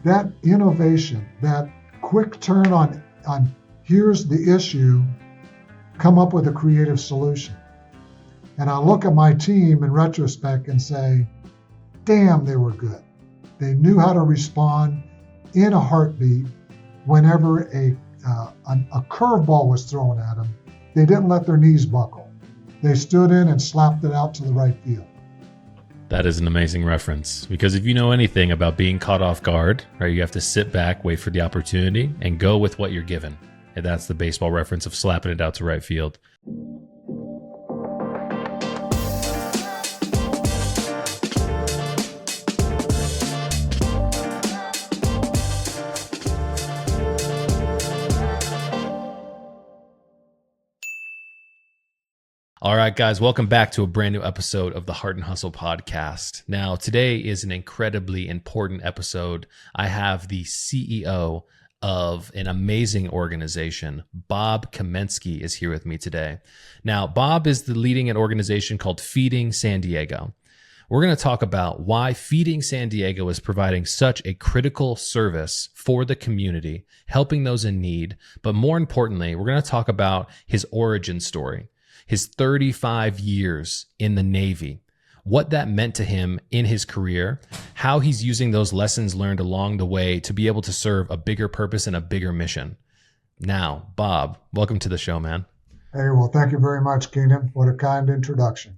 that innovation, that quick turn on here's the issue, come up with a creative solution. And I look at my team in retrospect and say, damn, they were good. They knew how to respond in a heartbeat whenever a curveball was thrown at them. They didn't let their knees buckle. They stood in and slapped it out to the right field. That is an amazing reference, because if you know anything about being caught off guard, right, you have to sit back, wait for the opportunity, and go with what you're given. And that's the baseball reference of slapping it out to right field. All right, guys, welcome back to a brand new episode of the Hart Hustle podcast. Now, today is an incredibly important episode. I have the CEO of an amazing organization. Bob Kamensky is here with me today. Now, Bob is leading an organization called Feeding San Diego. We're going to talk about why Feeding San Diego is providing such a critical service for the community, helping those in need. But more importantly, we're going to talk about his origin story. His 35 years in the Navy, what that meant to him in his career, how he's using those lessons learned along the way to be able to serve a bigger purpose and a bigger mission. Now, Bob, welcome to the show, man. Hey, well, thank you very much, Keenan. What a kind introduction.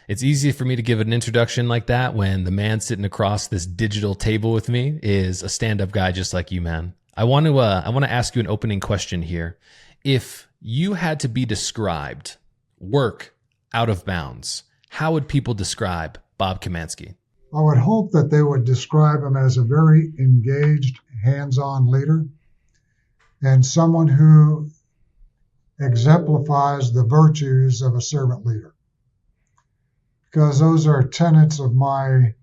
It's easy for me to give an introduction like that when the man sitting across this digital table with me is a stand-up guy just like you, man. I want to ask you an opening question here. If you had to be described work out of bounds, how would people describe Bob Kamensky? I would hope that they would describe him as a very engaged, hands-on leader and someone who exemplifies the virtues of a servant leader. Because those are tenets of my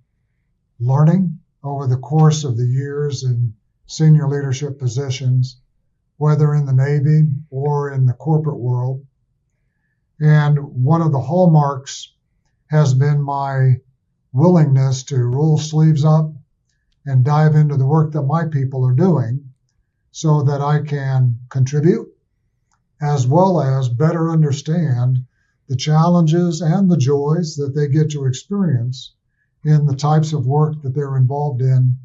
learning over the course of the years in senior leadership positions, whether in the Navy or in the corporate world. And one of the hallmarks has been my willingness to roll sleeves up and dive into the work that my people are doing so that I can contribute, as well as better understand the challenges and the joys that they get to experience in the types of work that they're involved in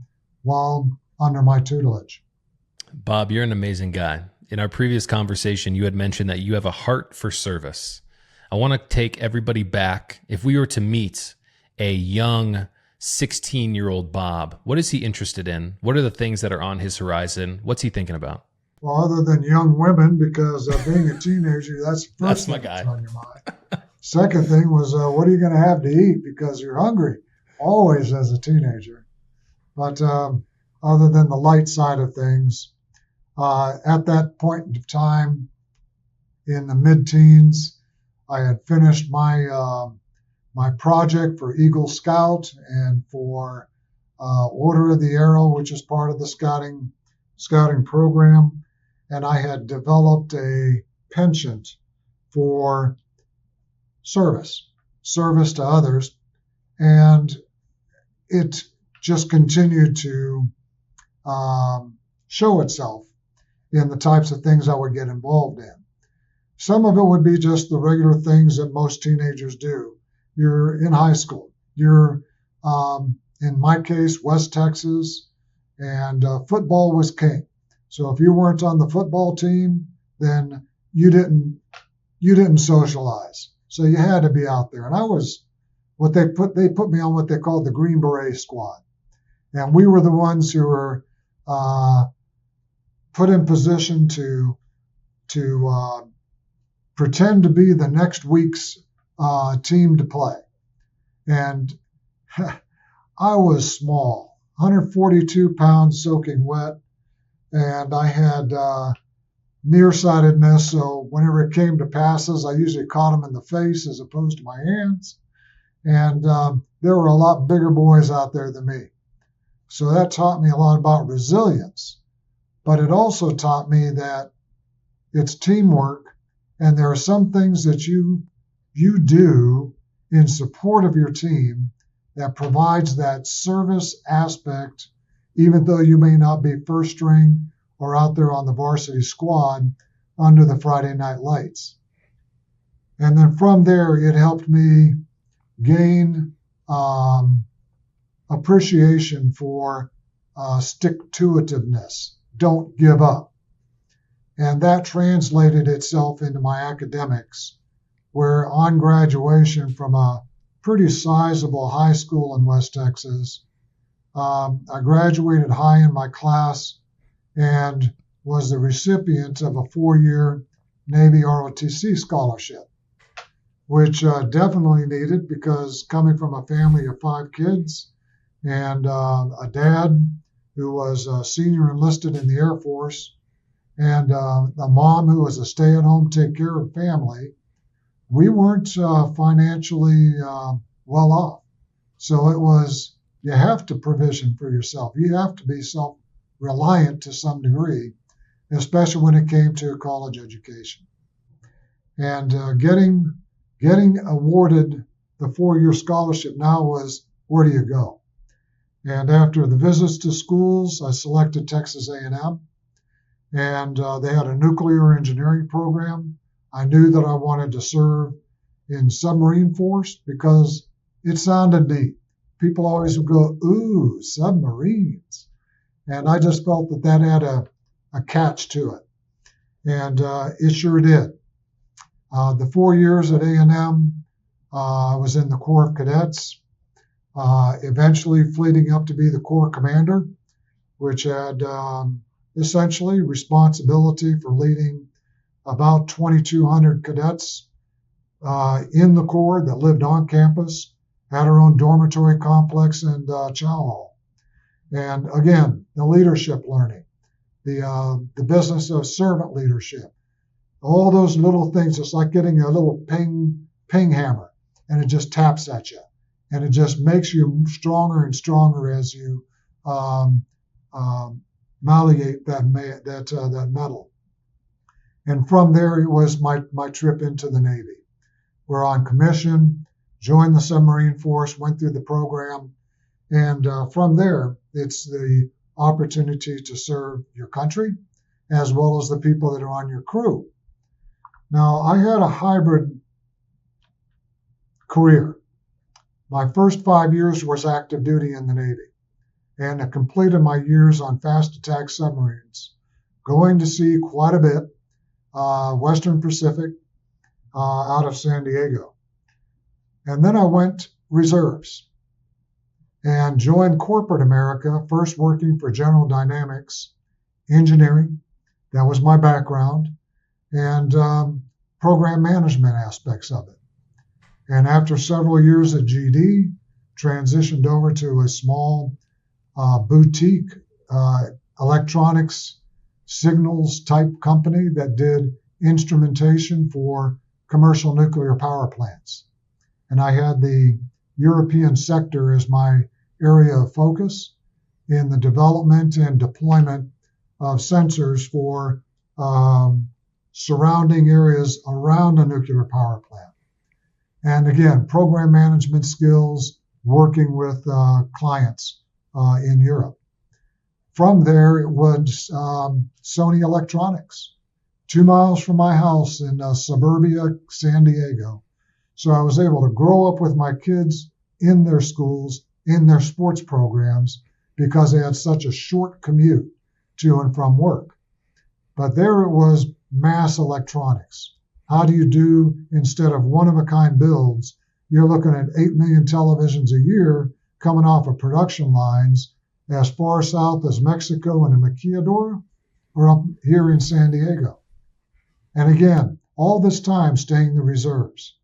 while under my tutelage. Bob, you're an amazing guy. In our previous conversation, you had mentioned that you have a heart for service. I want to take everybody back. If we were to meet a young 16-year-old Bob, what is he interested in? What are the things that are on his horizon? What's he thinking about? Well, other than young women, because being a teenager, that's the first my thing guy. that's on your mind. Second thing was, what are you going to have to eat because you're hungry, always as a teenager. But other than the light side of things, at that point in time, in the mid-teens, I had finished my project for Eagle Scout and for Order of the Arrow, which is part of the scouting program, and I had developed a penchant for service to others, and it just continued to show itself in the types of things I would get involved in. Some of it would be just the regular things that most teenagers do. You're in high school. You're, in my case, West Texas, and football was king. So if you weren't on the football team, then you didn't socialize. So you had to be out there. And I was they put me on what they called the Green Beret Squad. And we were the ones who were put in position to pretend to be the next week's team to play. And I was small, 142 pounds soaking wet, and I had nearsightedness, so whenever it came to passes, I usually caught them in the face as opposed to my hands. And there were a lot bigger boys out there than me. So that taught me a lot about resilience. But it also taught me that it's teamwork, and there are some things that you do in support of your team that provides that service aspect even though you may not be first string or out there on the varsity squad under the Friday night lights. And then from there, it helped me gain appreciation for stick-to-itiveness. Don't give up. And that translated itself into my academics, where on graduation from a pretty sizable high school in West Texas, I graduated high in my class and was the recipient of a 4-year Navy ROTC scholarship, which definitely needed, because coming from a family of 5 kids and a dad who was a senior enlisted in the Air Force and a mom who was a stay-at-home, take care of family, we weren't financially well off. So it was, you have to provision for yourself. You have to be self-reliant to some degree, especially when it came to college education. And getting awarded the 4-year scholarship now was, where do you go? And after the visits to schools, I selected Texas A&M, and they had a nuclear engineering program. I knew that I wanted to serve in submarine force because it sounded neat. People always would go, ooh, submarines. And I just felt that that had a catch to it. And it sure did. The 4 years at A&M, I was in the Corps of Cadets, eventually fleeting up to be the Corps Commander, which had essentially responsibility for leading about 2,200 cadets in the Corps that lived on campus, had our own dormitory complex and chow hall. And again, the leadership learning, the business of servant leadership, all those little things. It's like getting a little ping hammer, and it just taps at you, and it just makes you stronger and stronger as you malleate that metal. And from there, it was my trip into the Navy. We're on commission, joined the submarine force, went through the program, and from there, it's the opportunity to serve your country as well as the people that are on your crew. Now, I had a hybrid career. My first 5 years was active duty in the Navy, and I completed my years on fast attack submarines, going to sea quite a bit, Western Pacific, out of San Diego. And then I went reserves and joined corporate America, first working for General Dynamics Engineering. That was my background, and program management aspects of it. And after several years at GD, transitioned over to a small boutique electronics signals type company that did instrumentation for commercial nuclear power plants. And I had the European sector as my area of focus in the development and deployment of sensors for surrounding areas around a nuclear power plant. And again, program management skills, working with clients in Europe. From there, it was Sony Electronics, 2 miles from my house in suburbia San Diego. So I was able to grow up with my kids in their schools, in their sports programs, because they had such a short commute to and from work. But there it was mass electronics. How do you do, instead of one-of-a-kind builds, you're looking at 8 million televisions a year coming off of production lines as far south as Mexico and in Maquiladora, or up here in San Diego. And again, all this time staying in the reserves.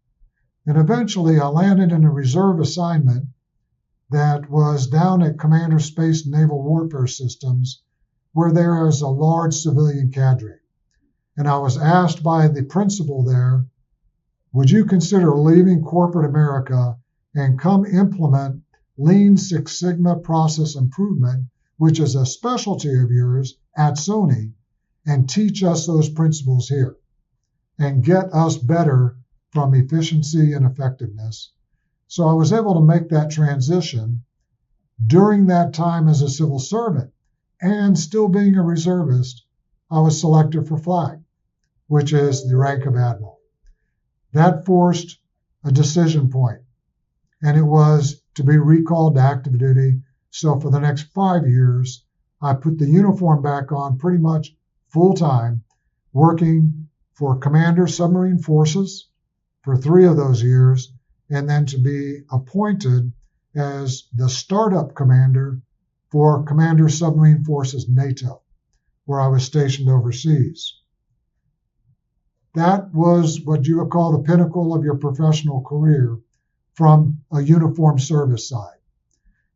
And eventually I landed in a reserve assignment that was down at Commander Space Naval Warfare Systems, where there is a large civilian cadre. And I was asked by the principal there, would you consider leaving corporate America and come implement Lean Six Sigma process improvement, which is a specialty of yours at Sony, and teach us those principles here and get us better from efficiency and effectiveness. So I was able to make that transition during that time as a civil servant and still being a reservist, I was selected for flag, which is the rank of admiral. That forced a decision point, and it was to be recalled to active duty. So for the next 5 years, I put the uniform back on pretty much full time, working for Commander Submarine Forces for 3 of those years, and then to be appointed as the startup commander for Commander Submarine Forces NATO, where I was stationed overseas. That was what you would call the pinnacle of your professional career from a uniformed service side.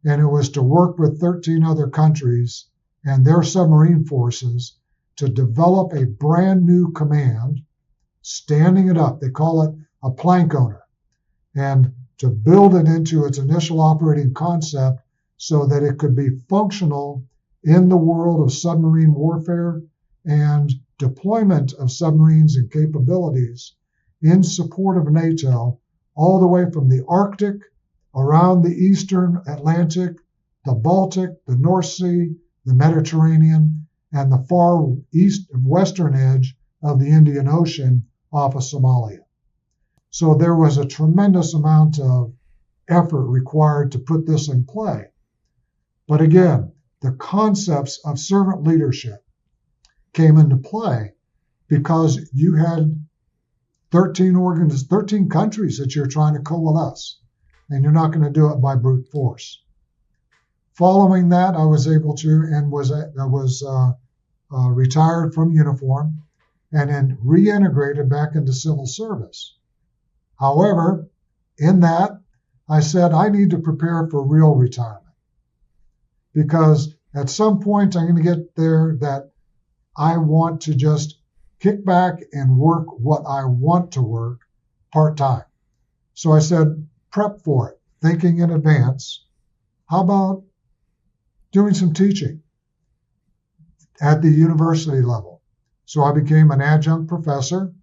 And it was to work with 13 other countries and their submarine forces to develop a brand new command, standing it up. They call it a plank owner, and to build it into its initial operating concept so that it could be functional in the world of submarine warfare and deployment of submarines and capabilities in support of NATO, all the way from the Arctic, around the Eastern Atlantic, the Baltic, the North Sea, the Mediterranean, and the far east and western edge of the Indian Ocean off of Somalia. So there was a tremendous amount of effort required to put this in play. But again, the concepts of servant leadership came into play because you had 13 countries that you're trying to coalesce, and you're not going to do it by brute force. Following that, I was able to, and was retired from uniform and then reintegrated back into civil service. However, in that, I said I need to prepare for real retirement, because at some point I'm going to get there that I want to just kick back and work what I want to work part-time. So I said, prep for it, thinking in advance. How about doing some teaching at the university level? So I became an adjunct professor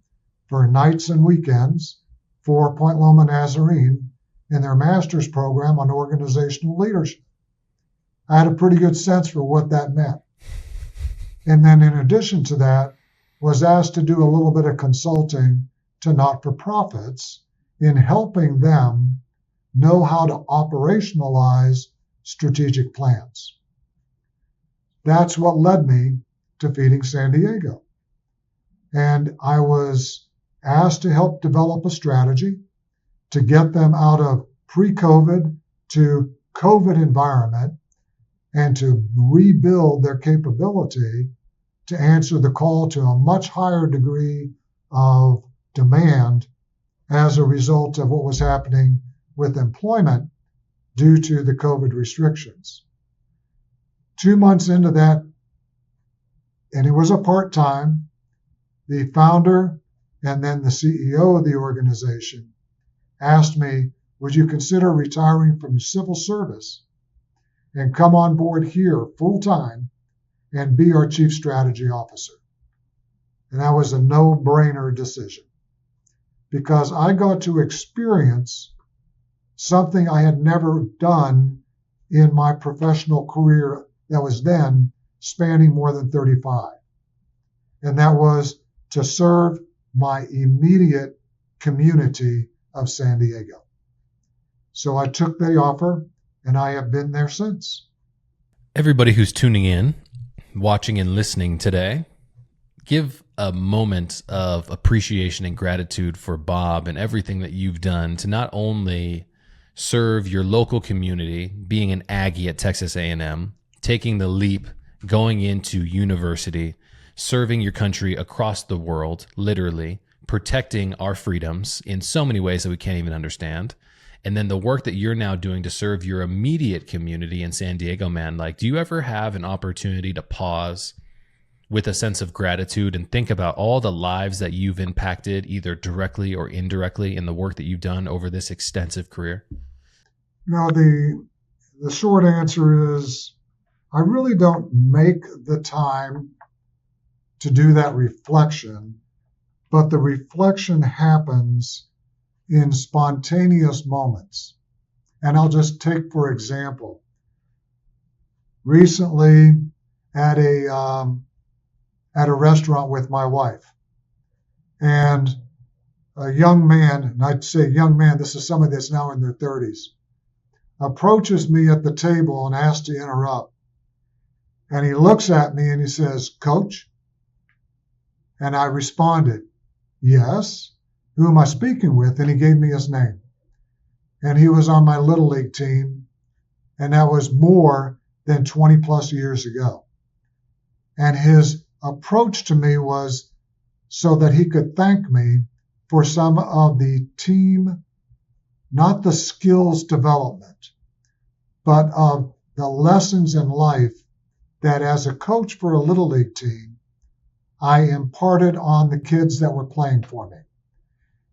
for nights and weekends for Point Loma Nazarene in their master's program on organizational leadership. I had a pretty good sense for what that meant. And then in addition to that, was asked to do a little bit of consulting to not-for-profits in helping them know how to operationalize strategic plans. That's what led me to Feeding San Diego. And I was asked to help develop a strategy to get them out of pre-COVID to COVID environment and to rebuild their capability to answer the call to a much higher degree of demand as a result of what was happening with employment due to the COVID restrictions. 2 months into that, and it was a part-time, the founder and then the CEO of the organization asked me, would you consider retiring from civil service and come on board here full-time and be our chief strategy officer? And that was a no-brainer decision, because I got to experience something I had never done in my professional career that was then spanning more than 35. And that was to serve my immediate community of San Diego. So I took the offer, and I have been there since. Everybody who's tuning in, watching and listening today, give a moment of appreciation and gratitude for Bob and everything that you've done to not only serve your local community, being an Aggie at Texas A&M, taking the leap, going into university, serving your country across the world, literally, protecting our freedoms in so many ways that we can't even understand. And then the work that you're now doing to serve your immediate community in San Diego, man, like, do you ever have an opportunity to pause with a sense of gratitude and think about all the lives that you've impacted, either directly or indirectly, in the work that you've done over this extensive career? Now, the short answer is I really don't make the time to do that reflection, but the reflection happens in spontaneous moments. And I'll just take, for example, recently at a restaurant with my wife, and a young man, and I'd say young man, this is somebody that's now in their 30s, approaches me at the table and asks to interrupt. And he looks at me and he says, "Coach?" And I responded, "Yes. Who am I speaking with?" And he gave me his name. And he was on my Little League team, and that was more than 20 plus years ago. And his approach to me was so that he could thank me for some of the team, not the skills development, but of the lessons in life that as a coach for a Little League team, I imparted on the kids that were playing for me.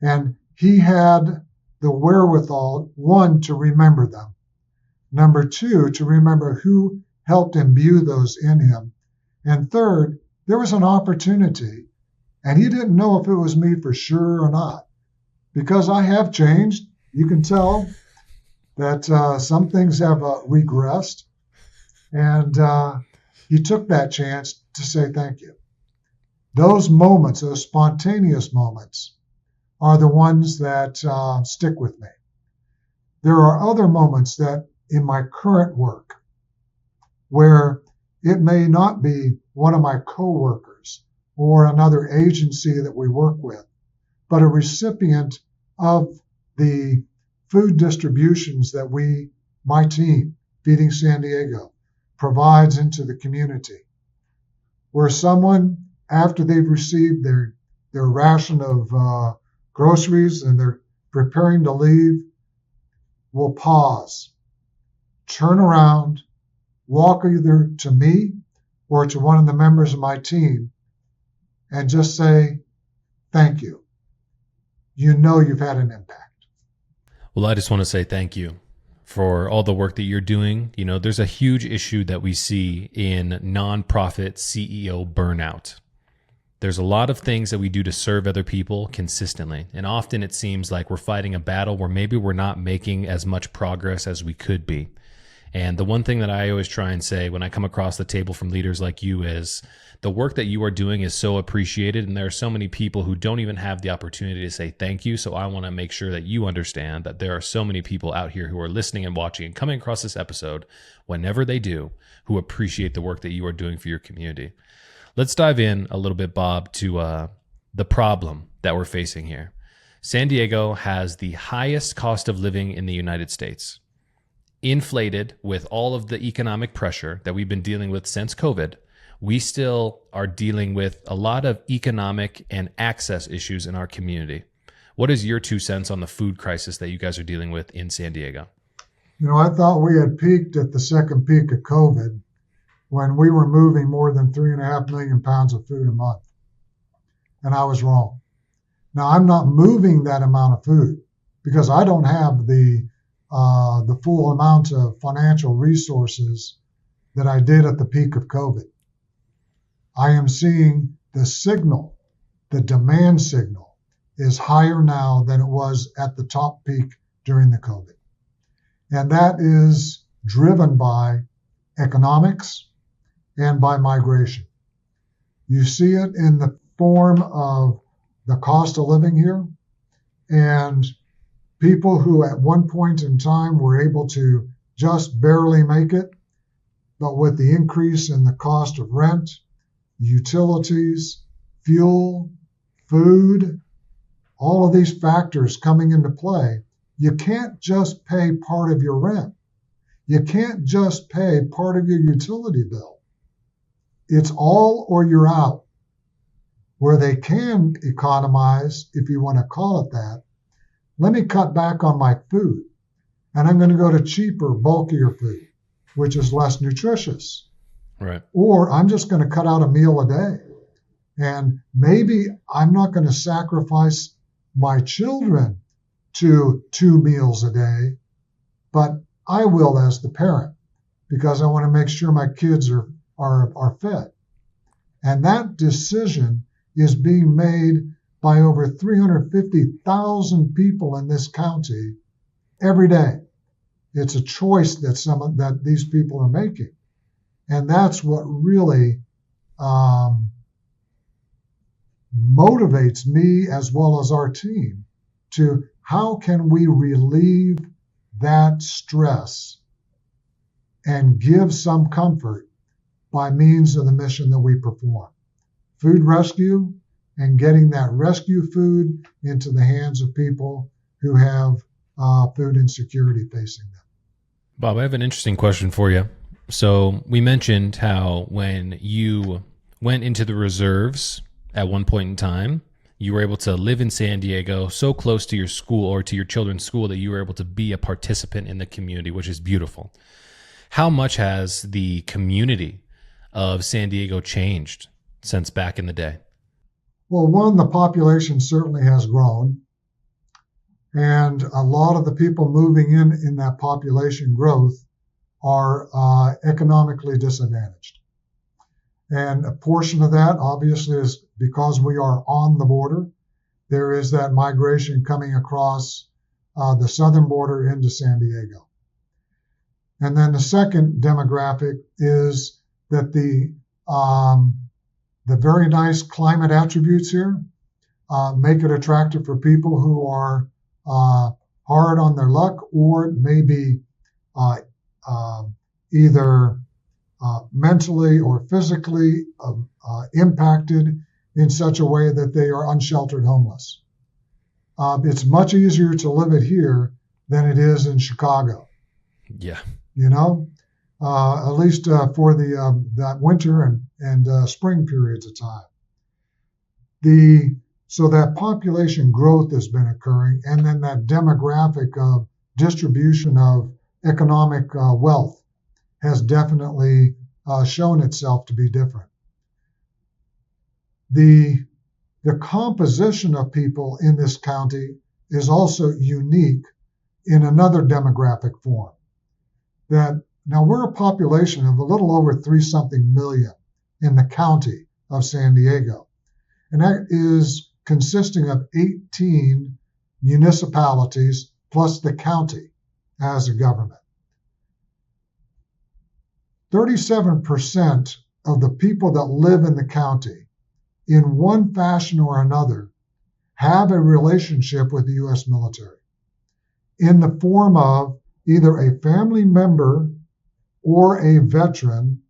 And he had the wherewithal, one, to remember them. Number two, to remember who helped imbue those in him. And third, there was an opportunity, and he didn't know if it was me for sure or not, because I have changed. You can tell that some things have regressed, and he took that chance to say thank you. Those moments, those spontaneous moments, are the ones that stick with me. There are other moments that in my current work where it may not be one of my coworkers or another agency that we work with, but a recipient of the food distributions that my team, Feeding San Diego, provides into the community, where someone, after they've received their ration of groceries and they're preparing to leave, will pause, turn around, walk either to me or to one of the members of my team and just say, "Thank you. You know you've had an impact." Well, I just want to say thank you for all the work that you're doing. You know, there's a huge issue that we see in nonprofit CEO burnout. There's a lot of things that we do to serve other people consistently. And often it seems like we're fighting a battle where maybe we're not making as much progress as we could be. And the one thing that I always try and say when I come across the table from leaders like you is the work that you are doing is so appreciated. And there are so many people who don't even have the opportunity to say thank you. So I want to make sure that you understand that there are so many people out here who are listening and watching and coming across this episode whenever they do, who appreciate the work that you are doing for your community. Let's dive in a little bit, Bob, to the problem that we're facing here. San Diego has the highest cost of living in the United States. Inflated with all of the economic pressure that we've been dealing with since COVID, we still are dealing with a lot of economic and access issues in our community. What is your 2 cents on the food crisis that you guys are dealing with in San Diego? You know, I thought we had peaked at the second peak of COVID when we were moving more than 3.5 million pounds of food a month. And I was wrong. Now, I'm not moving that amount of food because I don't have the full amount of financial resources that I did at the peak of COVID. I am seeing the signal, the demand signal, is higher now than it was at the top peak during the COVID. And that is driven by economics and by migration. You see it in the form of the cost of living here, and people who at one point in time were able to just barely make it, but with the increase in the cost of rent, utilities, fuel, food, all of these factors coming into play, you can't just pay part of your rent. You can't just pay part of your utility bill. It's all or you're out. Where they can economize, if you want to call it that, let me cut back on my food, and I'm going to go to cheaper, bulkier food, which is less nutritious. Right. Or I'm just going to cut out a meal a day. And maybe I'm not going to sacrifice my children to 2 meals a day, but I will as the parent, because I want to make sure my kids are fed. And that decision is being made by over 350,000 people in this county every day. It's a choice that these people are making. And that's what really motivates me as well as our team to how can we relieve that stress and give some comfort by means of the mission that we perform. Food rescue and getting that rescue food into the hands of people who have food insecurity facing them. Bob, I have an interesting question for you. So we mentioned how when you went into the reserves at one point in time, you were able to live in San Diego, so close to your school or to your children's school that you were able to be a participant in the community, which is beautiful. How much has the community of San Diego changed since back in the day? Well, one, the population certainly has grown. And a lot of the people moving in that population growth are economically disadvantaged. And a portion of that obviously is because we are on the border. There is that migration coming across the southern border into San Diego. And then the second demographic is that the very nice climate attributes here make it attractive for people who are hard on their luck or maybe either mentally or physically impacted in such a way that they are unsheltered homeless. It's much easier to live it here than it is in Chicago. Yeah. You know, at least for that winter and spring periods of time. So that population growth has been occurring, and then that demographic distribution of economic wealth has definitely shown itself to be different. The composition of people in this county is also unique in another demographic form. That now we're a population of a little over 3-something million in the county of San Diego, and that is consisting of 18 municipalities plus the county as a government. 37% of the people that live in the county, in one fashion or another, have a relationship with the U.S. military in the form of either a family member or a veteran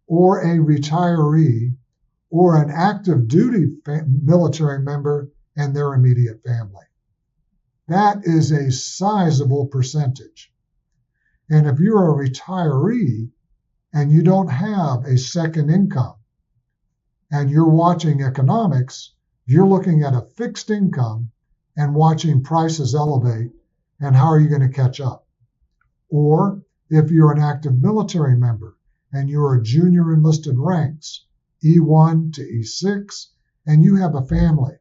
or a retiree or an active duty military member and their immediate family. That is a sizable percentage. And if you're a retiree and you don't have a second income and you're watching economics, you're looking at a fixed income and watching prices elevate, and how are you going to catch up? Or if you're an active military member and you're a junior enlisted ranks, E1 to E6, and you have a family.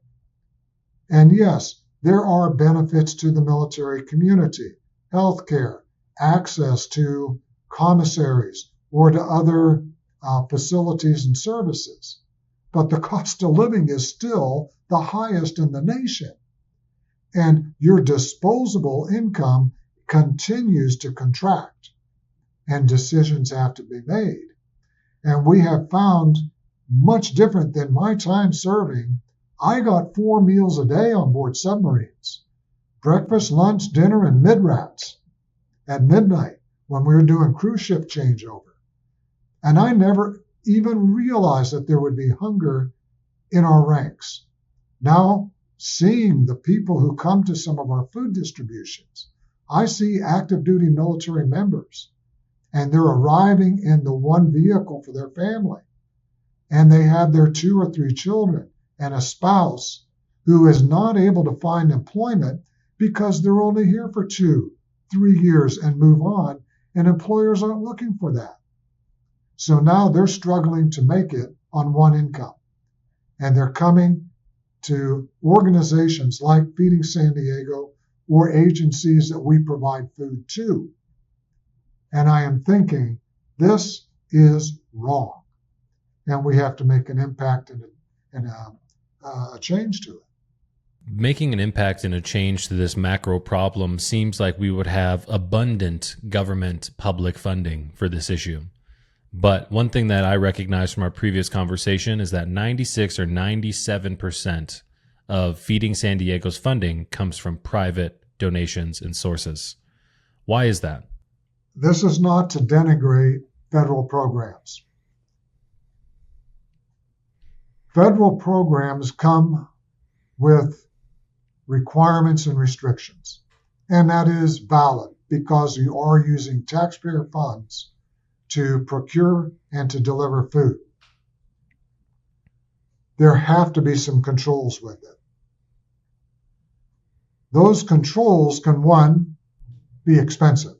And yes, there are benefits to the military community, healthcare, access to commissaries or to other facilities and services. But the cost of living is still the highest in the nation. And your disposable income continues to contract, and decisions have to be made. And we have found, much different than my time serving, I got 4 meals a day on board submarines. Breakfast, lunch, dinner, and mid-rats at midnight when we were doing cruise ship changeover. And I never even realized that there would be hunger in our ranks. Now, seeing the people who come to some of our food distributions, I see active duty military members, and they're arriving in the one vehicle for their family. And they have their 2 or 3 children and a spouse who is not able to find employment because they're only here for 2, 3 years and move on, and employers aren't looking for that. So now they're struggling to make it on one income. And they're coming to organizations like Feeding San Diego or agencies that we provide food to. And I am thinking, this is wrong. And we have to make an impact and a change to it. Making an impact and a change to this macro problem seems like we would have abundant government public funding for this issue. But one thing that I recognize from our previous conversation is that 96 or 97% of Feeding San Diego's funding comes from private donations and sources. Why is that? This is not to denigrate federal programs. Federal programs come with requirements and restrictions, and that is valid because you are using taxpayer funds to procure and to deliver food. There have to be some controls with it. Those controls can, one, be expensive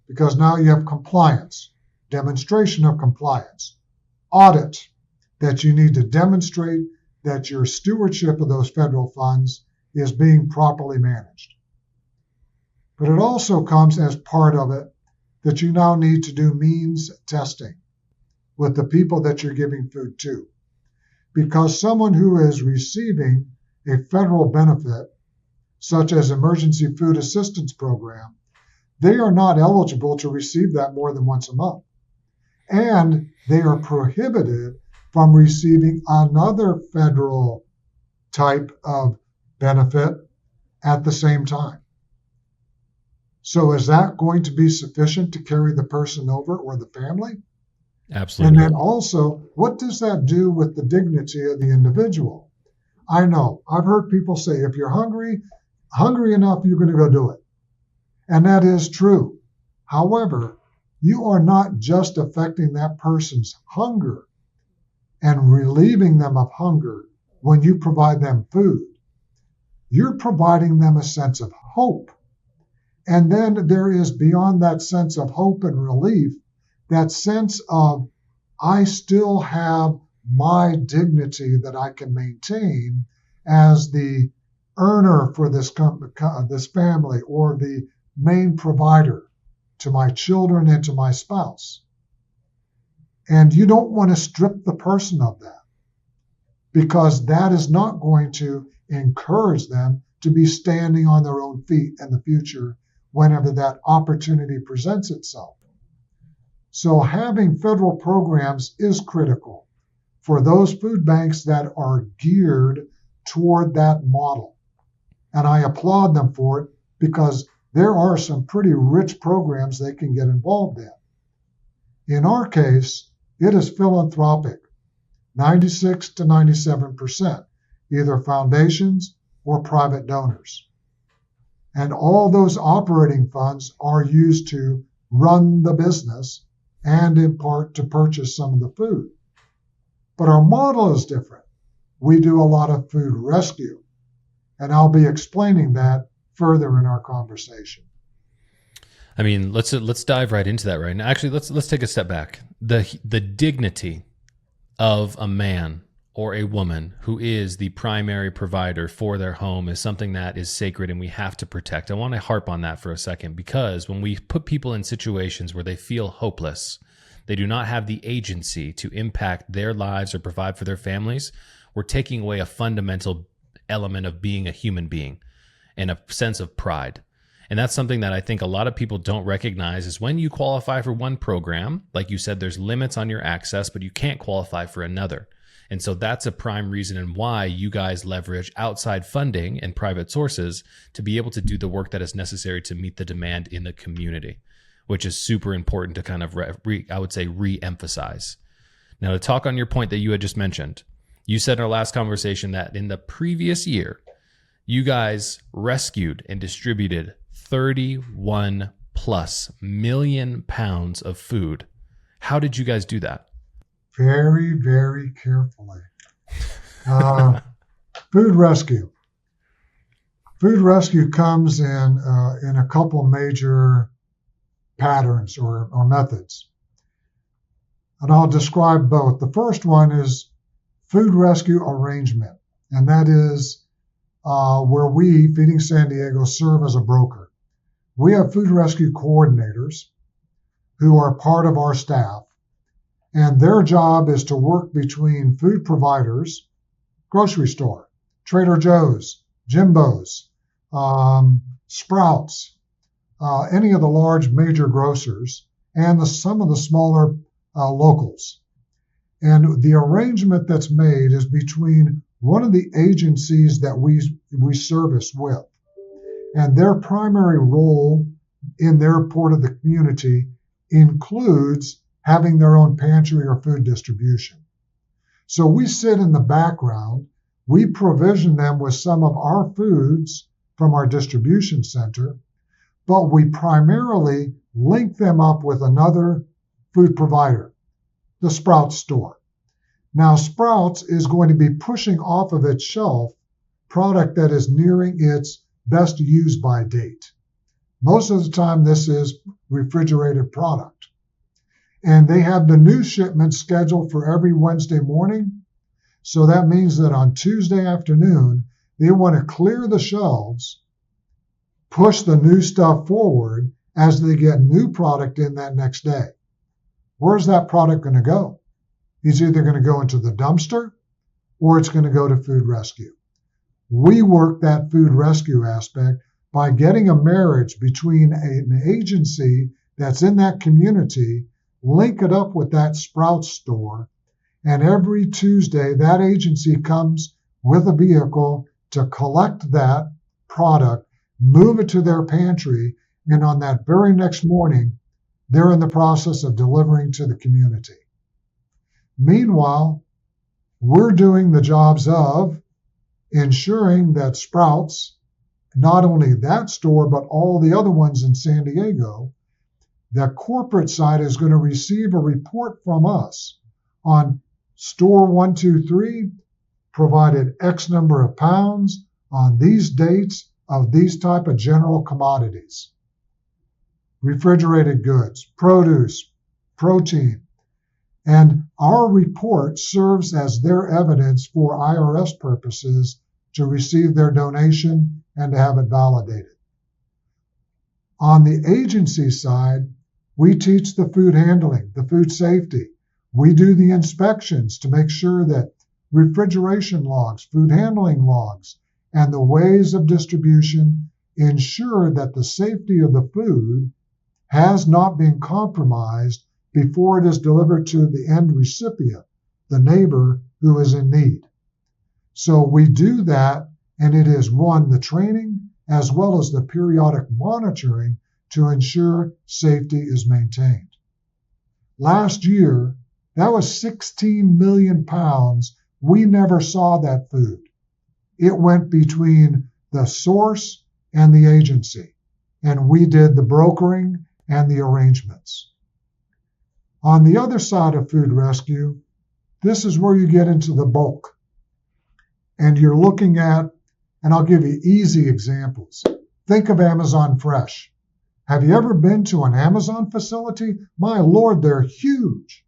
because now you have compliance, demonstration of compliance, audit that you need to demonstrate that your stewardship of those federal funds is being properly managed. But it also comes as part of it that you now need to do means testing with the people that you're giving food to. Because someone who is receiving a federal benefit, such as Emergency Food Assistance Program, they are not eligible to receive that more than once a month. And they are prohibited from receiving another federal type of benefit at the same time. So is that going to be sufficient to carry the person over or the family? Absolutely. And then also, what does that do with the dignity of the individual? I know, I've heard people say, if you're hungry enough, you're going to go do it. And that is true. However, you are not just affecting that person's hunger and relieving them of hunger when you provide them food. You're providing them a sense of hope. And then there is, beyond that sense of hope and relief, that sense of, I still have my dignity that I can maintain as the earner for this family or the main provider to my children and to my spouse. And you don't want to strip the person of that, because that is not going to encourage them to be standing on their own feet in the future whenever that opportunity presents itself. So having federal programs is critical for those food banks that are geared toward that model. And I applaud them for it because there are some pretty rich programs they can get involved in. In our case, it is philanthropic, 96 to 97%, either foundations or private donors. And all those operating funds are used to run the business and in part to purchase some of the food. But our model is different. We do a lot of food rescue, and I'll be explaining that further in our conversation. I mean, let's dive right into that right now. Actually, let's take a step back. The dignity of a man or a woman who is the primary provider for their home is something that is sacred and we have to protect. I want to harp on that for a second, because when we put people in situations where they feel hopeless, they do not have the agency to impact their lives or provide for their families, we're taking away a fundamental element of being a human being and a sense of pride. And that's something that I think a lot of people don't recognize is when you qualify for one program, like you said, there's limits on your access, but you can't qualify for another. And so that's a prime reason and why you guys leverage outside funding and private sources to be able to do the work that is necessary to meet the demand in the community, which is super important to kind of, I would say, re-emphasize. Now, to talk on your point that you had just mentioned, you said in our last conversation that in the previous year, you guys rescued and distributed 31 plus million pounds of food. How did you guys do that? Very, very carefully. Food rescue. Food rescue comes in a couple major patterns or methods. And I'll describe both. The first one is food rescue arrangement. And that is where we, Feeding San Diego, serve as a broker. We have food rescue coordinators who are part of our staff. And their job is to work between food providers, grocery store, Trader Joe's, Jimbo's, Sprouts, any of the large major grocers, and some of the smaller locals. And the arrangement that's made is between one of the agencies that we service with. And their primary role in their part of the community includes having their own pantry or food distribution. So we sit in the background, we provision them with some of our foods from our distribution center, but we primarily link them up with another food provider, the Sprouts store. Now, Sprouts is going to be pushing off of its shelf product that is nearing its best use by date. Most of the time, this is refrigerated product. And they have the new shipment scheduled for every Wednesday morning. So that means that on Tuesday afternoon, they want to clear the shelves, push the new stuff forward as they get new product in that next day. Where's that product going to go? It's either going to go into the dumpster or it's going to go to food rescue. We work that food rescue aspect by getting a marriage between an agency that's in that community, link it up with that Sprouts store, and every Tuesday that agency comes with a vehicle to collect that product, move it to their pantry, and on that very next morning, they're in the process of delivering to the community. Meanwhile, we're doing the jobs of ensuring that Sprouts, not only that store, but all the other ones in San Diego, the corporate side is going to receive a report from us on store 123 provided X number of pounds on these dates of these type of general commodities. Refrigerated goods, produce, protein. And our report serves as their evidence for IRS purposes to receive their donation and to have it validated. On the agency side, we teach the food handling, the food safety. We do the inspections to make sure that refrigeration logs, food handling logs, and the ways of distribution ensure that the safety of the food has not been compromised before it is delivered to the end recipient, the neighbor who is in need. So we do that, and it is one, the training as well as the periodic monitoring to ensure safety is maintained. Last year, that was 16 million pounds. We never saw that food. It went between the source and the agency, and we did the brokering and the arrangements. On the other side of food rescue, this is where you get into the bulk. And you're looking at, and I'll give you easy examples. Think of Amazon Fresh. Have you ever been to an Amazon facility? My Lord, they're huge.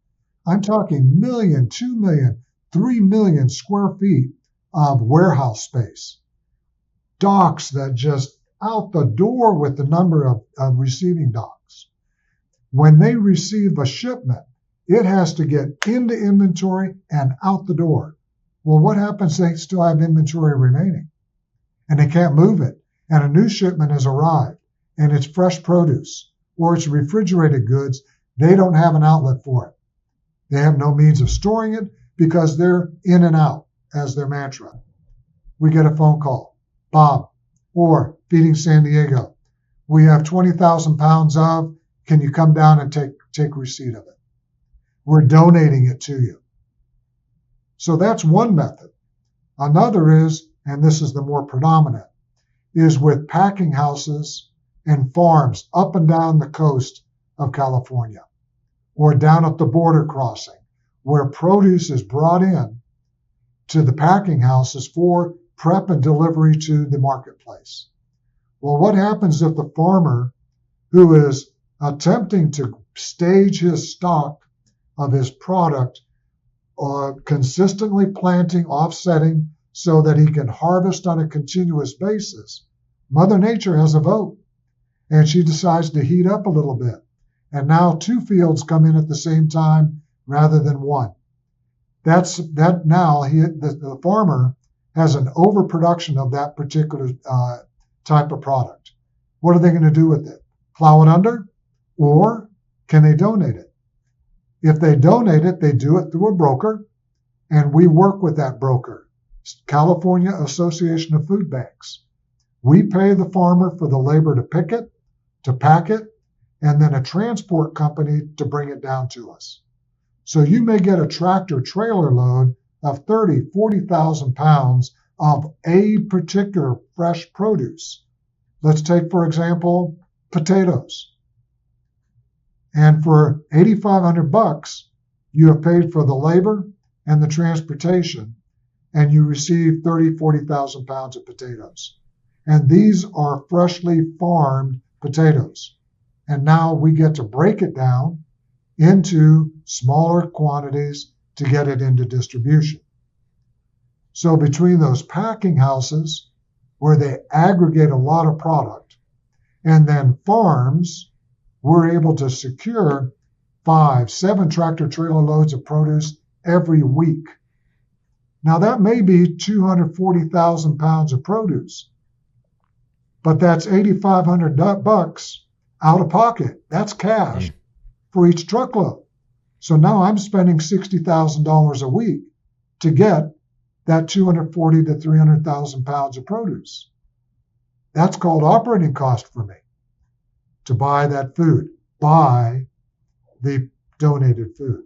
I'm talking 1 million, 2 million, 3 million square feet of warehouse space. Docks that just out the door with the number of receiving docks. When they receive a shipment, it has to get into inventory and out the door. Well, what happens? They still have inventory remaining and they can't move it. And a new shipment has arrived and it's fresh produce or it's refrigerated goods. They don't have an outlet for it. They have no means of storing it because they're in and out as their mantra. We get a phone call. Bob, or Feeding San Diego. We have 20,000 pounds of, can you come down and take receipt of it? We're donating it to you. So that's one method. Another is, and this is the more predominant, is with packing houses and farms up and down the coast of California or down at the border crossing where produce is brought in to the packing houses for prep and delivery to the marketplace. Well, what happens if the farmer who is attempting to stage his stock of his product consistently planting, offsetting so that he can harvest on a continuous basis, Mother Nature has a vote and she decides to heat up a little bit. And now 2 fields come in at the same time rather than 1. The farmer has an overproduction of that particular type of product. What are they going to do with it? Plow it under? Or can they donate it? If they donate it, they do it through a broker, and we work with that broker, California Association of Food Banks. We pay the farmer for the labor to pick it, to pack it, and then a transport company to bring it down to us. So you may get a tractor trailer load of 30, 40,000 pounds of a particular fresh produce. Let's take, for example, potatoes. And for $8,500, you have paid for the labor and the transportation, and you receive 30, 40,000 pounds of potatoes. And these are freshly farmed potatoes. And now we get to break it down into smaller quantities to get it into distribution. So between those packing houses, where they aggregate a lot of product, and then farms, we're able to secure 5, 7 tractor trailer loads of produce every week. Now that may be 240,000 pounds of produce, but that's $8,500 out of pocket. That's cash for each truckload. So now I'm spending $60,000 a week to get that 240 to 300,000 pounds of produce. That's called operating cost for me to buy that food, buy the donated food.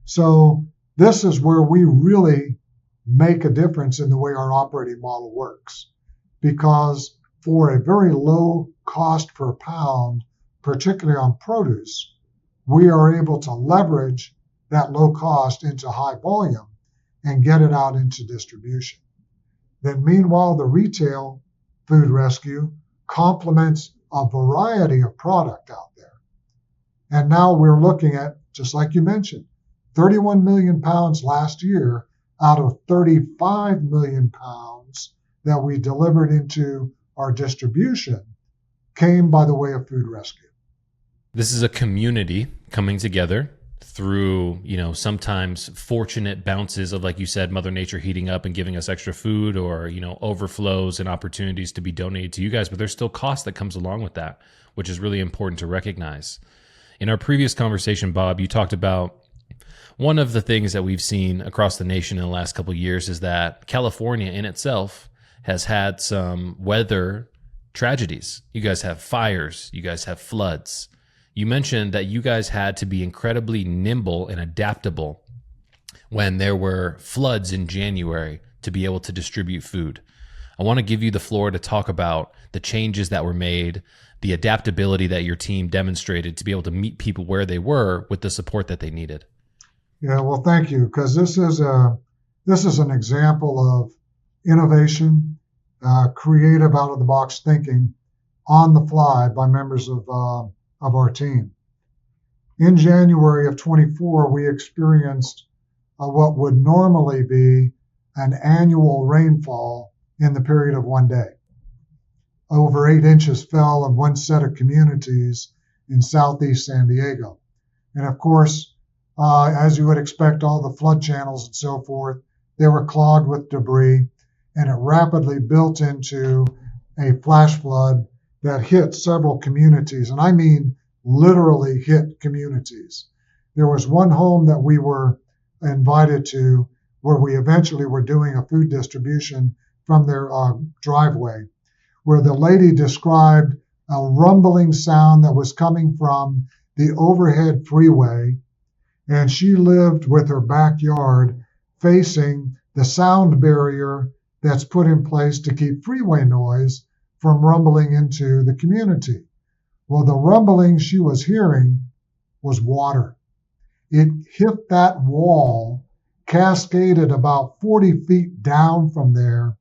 So this is where we really make a difference in the way our operating model works, because for a very low cost per pound, particularly on produce, we are able to leverage that low cost into high volume and get it out into distribution. Then meanwhile, the retail food rescue complements a variety of product out there. And now we're looking at, just like you mentioned, 31 million pounds last year out of 35 million pounds that we delivered into our distribution came by the way of food rescue. This is a community coming together through, sometimes fortunate bounces of, like you said, Mother Nature heating up and giving us extra food, or, overflows and opportunities to be donated to you guys. But there's still cost that comes along with that, which is really important to recognize. In our previous conversation, Bob, you talked about one of the things that we've seen across the nation in the last couple of years is that California in itself has had some weather tragedies. You guys have fires, you guys have floods. You mentioned that you guys had to be incredibly nimble and adaptable when there were floods in January to be able to distribute food. I want to give you the floor to talk about the changes that were made, the adaptability that your team demonstrated to be able to meet people where they were with the support that they needed. Yeah, well, thank you, because this is an example of innovation, creative, out-of-the-box thinking on the fly by members of our team. In January of 24, we experienced what would normally be an annual rainfall in the period of one day. Over 8 inches fell in one set of communities in southeast San Diego. And of course, as you would expect, all the flood channels and so forth, they were clogged with debris, and it rapidly built into a flash flood that hit several communities, and I mean literally hit communities. There was one home that we were invited to where we eventually were doing a food distribution from their driveway, where the lady described a rumbling sound that was coming from the overhead freeway, and she lived with her backyard facing the sound barrier that's put in place to keep freeway noise from rumbling into the community. Well, the rumbling she was hearing was water. It hit that wall, cascaded about 40 feet down from there,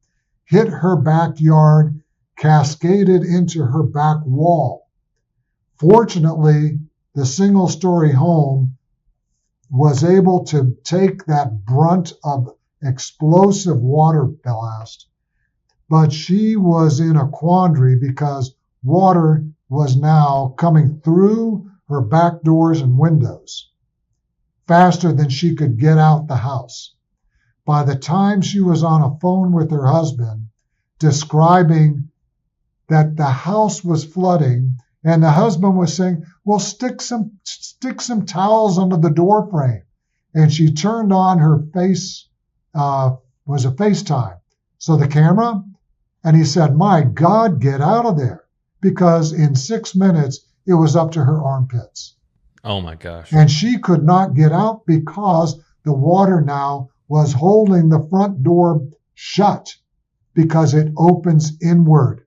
hit her backyard, cascaded into her back wall. Fortunately, the single-story home was able to take that brunt of explosive water blast, but she was in a quandary because water was now coming through her back doors and windows faster than she could get out the house. By the time she was on a phone with her husband describing that the house was flooding And the husband was saying, well, stick some towels under the door frame. And she turned on her face, was a FaceTime. So the camera, and he said, my God, get out of there. Because in 6 minutes, it was up to her armpits. Oh my gosh. And she could not get out because the water now was holding the front door shut because it opens inward.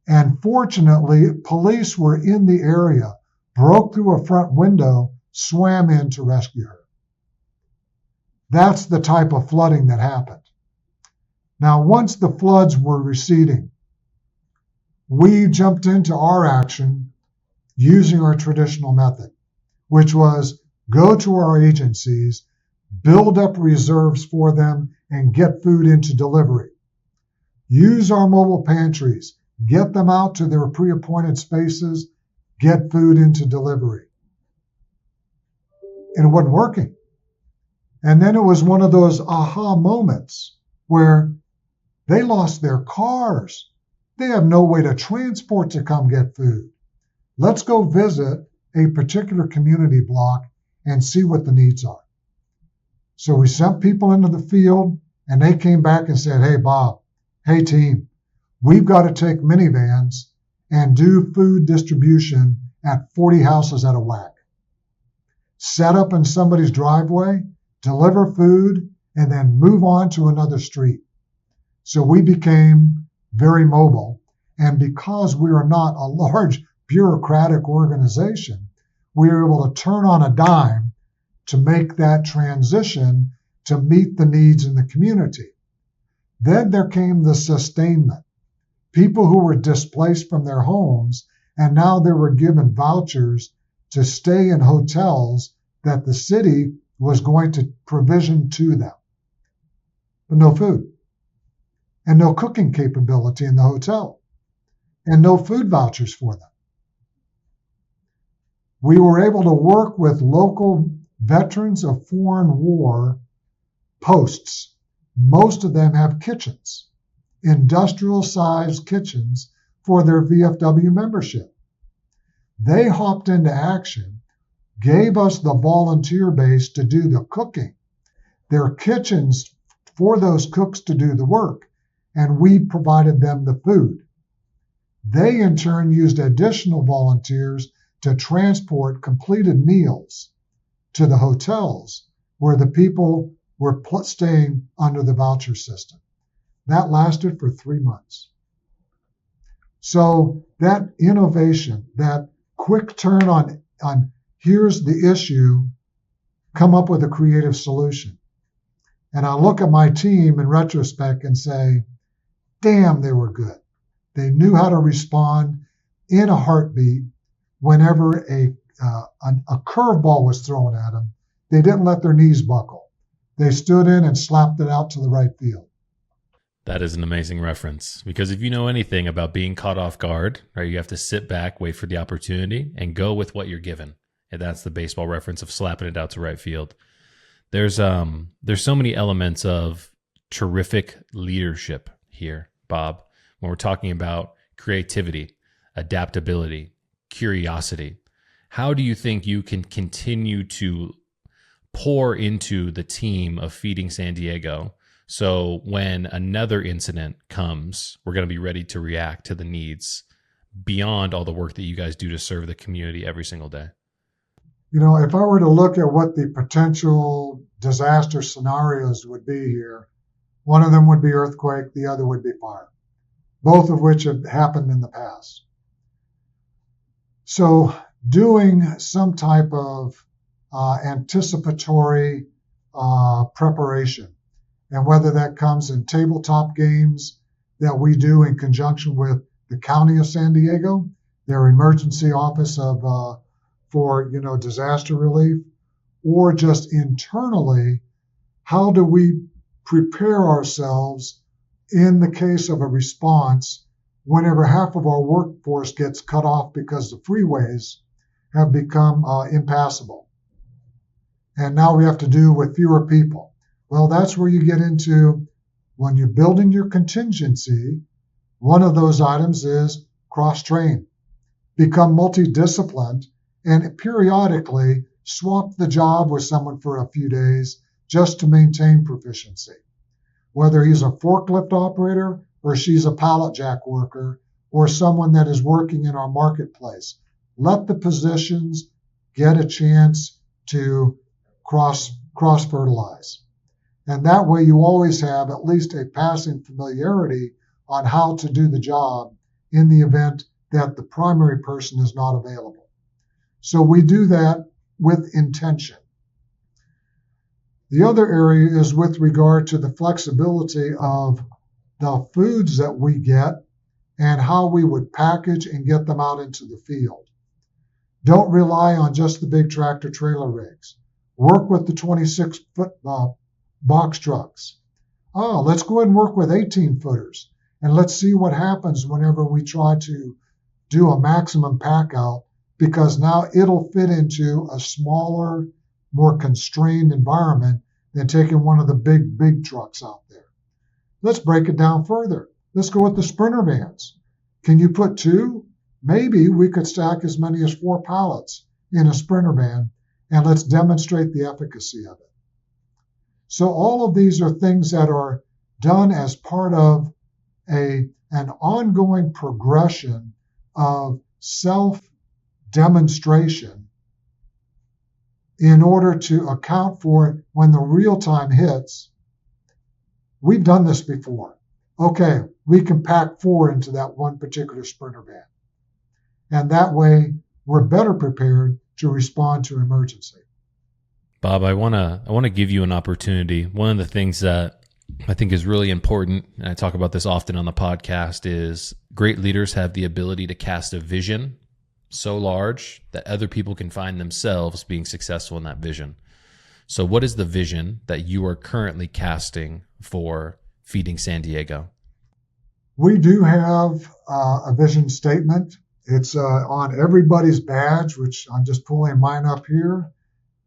And fortunately, police were in the area, broke through a front window, swam in to rescue her. That's the type of flooding that happened. Now, once the floods were receding, we jumped into our action using our traditional method, which was go to our agencies, build up reserves for them, and get food into delivery. Use our mobile pantries, get them out to their pre-appointed spaces, get food into delivery. And it wasn't working. And then it was one of those aha moments where they lost their cars. They have no way to transport to come get food. Let's go visit a particular community block and see what the needs are. So we sent people into the field, and they came back and said, hey, Bob, hey, team, we've got to take minivans and do food distribution at 40 houses at a whack. Set up in somebody's driveway, deliver food, and then move on to another street. So we became very mobile. And because we are not a large bureaucratic organization, we were able to turn on a dime to make that transition to meet the needs in the community. Then there came the sustainment. People who were displaced from their homes, and now they were given vouchers to stay in hotels that the city was going to provision to them. But no food, and no cooking capability in the hotel, and no food vouchers for them. We were able to work with local veterans of foreign war posts. Most of them have kitchens, industrial-sized kitchens for their VFW membership. They hopped into action, gave us the volunteer base to do the cooking, their kitchens for those cooks to do the work, and we provided them the food. They, in turn, used additional volunteers to transport completed meals to the hotels where the people were staying under the voucher system. That lasted for 3 months. So that innovation, that quick turn on here's the issue, come up with a creative solution. And I look at my team in retrospect and say, damn, they were good. They knew how to respond in a heartbeat whenever a curveball was thrown at them. They didn't let their knees buckle. They stood in and slapped it out to the right field. That is an amazing reference, because if you know anything about being caught off guard, right, you have to sit back, wait for the opportunity, and go with what you're given. And that's the baseball reference of slapping it out to right field. There's so many elements of terrific leadership here, Bob, when we're talking about creativity, adaptability, curiosity. How do you think you can continue to pour into the team of Feeding San Diego so when another incident comes, we're going to be ready to react to the needs beyond all the work that you guys do to serve the community every single day? You know, if I were to look at what the potential disaster scenarios would be here, one of them would be earthquake, the other would be fire, both of which have happened in the past. So doing some type of anticipatory preparation, and whether that comes in tabletop games that we do in conjunction with the County of San Diego, their emergency office for disaster relief, or just internally, how do we prepare ourselves in the case of a response whenever half of our workforce gets cut off because the freeways have become impassable. And now we have to do with fewer people. Well, that's where you get into, when you're building your contingency, one of those items is cross-train. become multidisciplined, and periodically swap the job with someone for a few days just to maintain proficiency. Whether he's a forklift operator or she's a pallet jack worker or someone that is working in our marketplace, let the positions get a chance to cross-fertilize. And that way you always have at least a passing familiarity on how to do the job in the event that the primary person is not available. So we do that with intention. The other area is with regard to the flexibility of the foods that we get and how we would package and get them out into the field. Don't rely on just the big tractor trailer rigs. Work with the 26-foot box trucks. Let's go ahead and work with 18-footers. And let's see what happens whenever we try to do a maximum pack out, because now it'll fit into a smaller, more constrained environment than taking one of the big trucks out there. Let's break it down further. Let's go with the sprinter vans. Can you put 2? Maybe we could stack as many as 4 pallets in a sprinter van, and let's demonstrate the efficacy of it. So all of these are things that are done as part of an ongoing progression of self-demonstration in order to account for when the real time hits. We've done this before. Okay, we can pack 4 into that one particular sprinter van. And that way we're better prepared to respond to emergency. Bob, I want to give you an opportunity. One of the things that I think is really important, and I talk about this often on the podcast, is great leaders have the ability to cast a vision so large that other people can find themselves being successful in that vision. So what is the vision that you are currently casting for Feeding San Diego? We do have a vision statement. It's on everybody's badge, which I'm just pulling mine up here.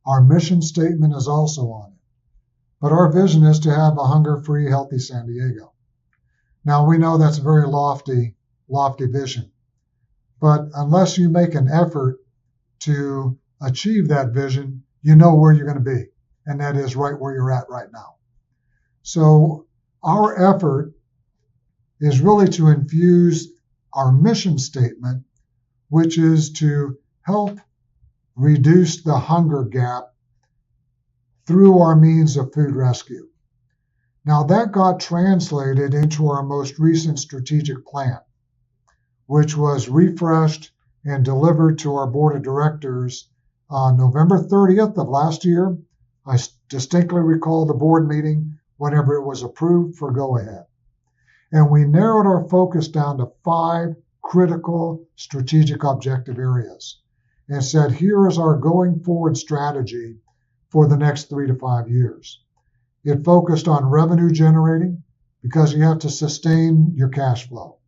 Our mission statement is also on it. But our vision is to have a hunger-free, healthy San Diego. Now, we know that's a very lofty vision. But unless you make an effort to achieve that vision, you know where you're going to be. And that is right where you're at right now. So our effort is really to infuse our mission statement, which is to help reduce the hunger gap through our means of food rescue. Now that got translated into our most recent strategic plan, which was refreshed and delivered to our board of directors on November 30th of last year. I distinctly recall the board meeting whenever it was approved for go-ahead. And we narrowed our focus down to 5 critical strategic objective areas and said, here is our going forward strategy for the next 3 to 5 years. It focused on revenue generating because you have to sustain your cash flow.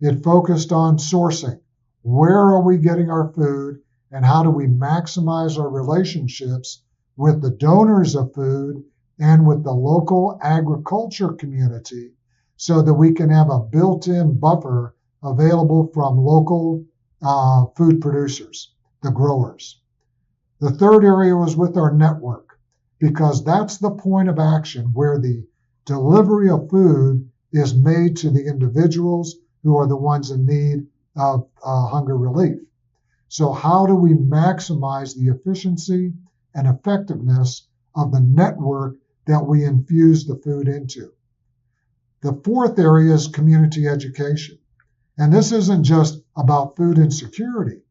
It focused on sourcing. Where are we getting our food and how do we maximize our relationships with the donors of food and with the local agriculture community so that we can have a built-in buffer available from local food producers, the growers. The third area was with our network, because that's the point of action where the delivery of food is made to the individuals who are the ones in need of hunger relief. So how do we maximize the efficiency and effectiveness of the network that we infuse the food into? The fourth area is community education. And this isn't just about food insecurity,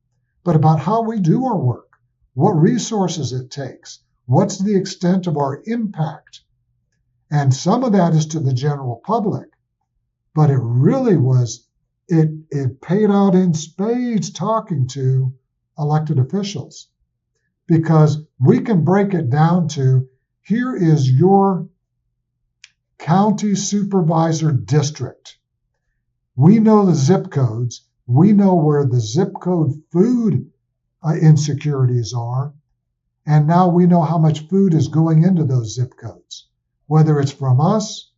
but about how we do our work, what resources it takes, what's the extent of our impact. And some of that is to the general public, but it really was, it paid out in spades talking to elected officials, because we can break it down to, here is your county supervisor district. We know the zip codes. We know where the zip code food insecurities are. And now we know how much food is going into those zip codes, whether it's from us,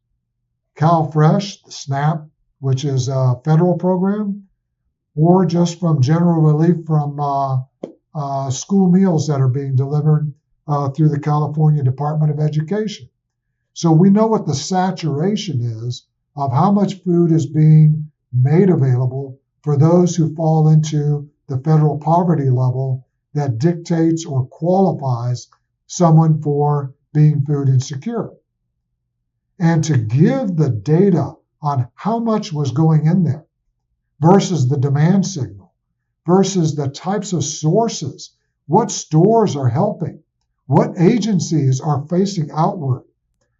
CalFresh, the SNAP, which is a federal program, or just from general relief from school meals that are being delivered through the California Department of Education. So we know what the saturation is of how much food is being made available for those who fall into the federal poverty level that dictates or qualifies someone for being food insecure. And to give the data on how much was going in there versus the demand signal, versus the types of sources, what stores are helping, what agencies are facing outward,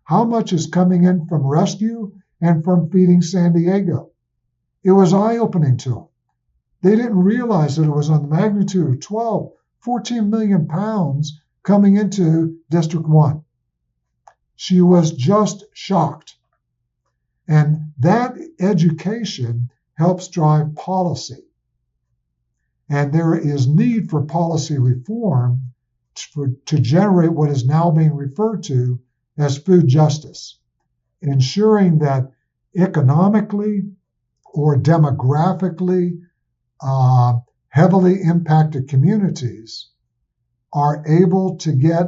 how much is coming in from rescue and from Feeding San Diego. It was eye-opening to them. They didn't realize that it was on the magnitude of 12, 14 million pounds coming into District 1. She was just shocked. And that education helps drive policy. And there is need for policy reform to generate what is now being referred to as food justice, ensuring that economically or demographically heavily impacted communities are able to get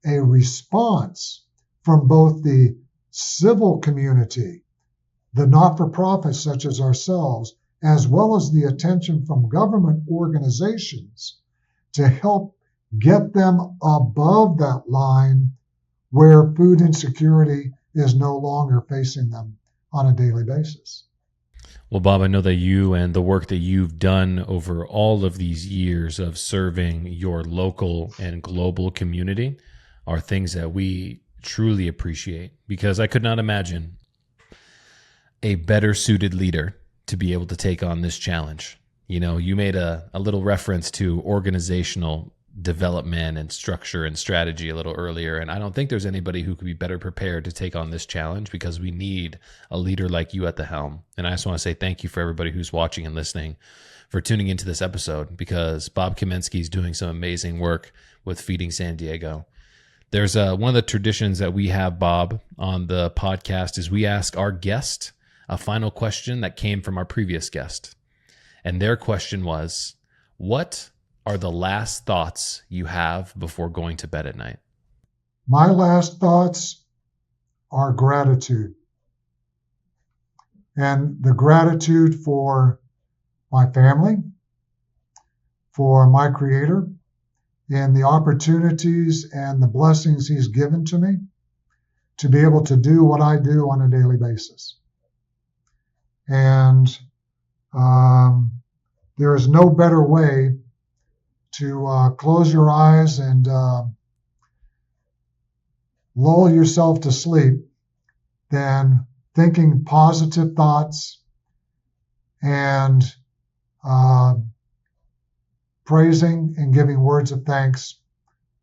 a response from both the civil community, the not-for-profits such as ourselves, as well as the attention from government organizations to help get them above that line where food insecurity is no longer facing them on a daily basis. Well, Bob, I know that you and the work that you've done over all of these years of serving your local and global community are things that we truly appreciate, because I could not imagine a better suited leader to be able to take on this challenge. You know, you made a little reference to organizational development and structure and strategy a little earlier, and I don't think there's anybody who could be better prepared to take on this challenge, because we need a leader like you at the helm. And I just want to say thank you for everybody who's watching and listening for tuning into this episode, because Bob Kamensky is doing some amazing work with Feeding San Diego. There's one of the traditions that we have, Bob, on the podcast is we ask our guest a final question that came from our previous guest. And their question was, what are the last thoughts you have before going to bed at night? My last thoughts are gratitude. And the gratitude for my family, for my Creator, and the opportunities and the blessings He's given to me to be able to do what I do on a daily basis. And there is no better way to close your eyes and lull yourself to sleep than thinking positive thoughts and praising and giving words of thanks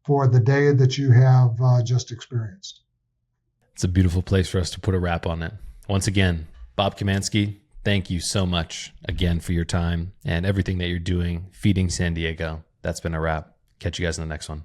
for the day that you have just experienced. It's a beautiful place for us to put a wrap on it. Once again, Bob Kamensky, thank you so much again for your time and everything that you're doing, Feeding San Diego. That's been a wrap. Catch you guys in the next one.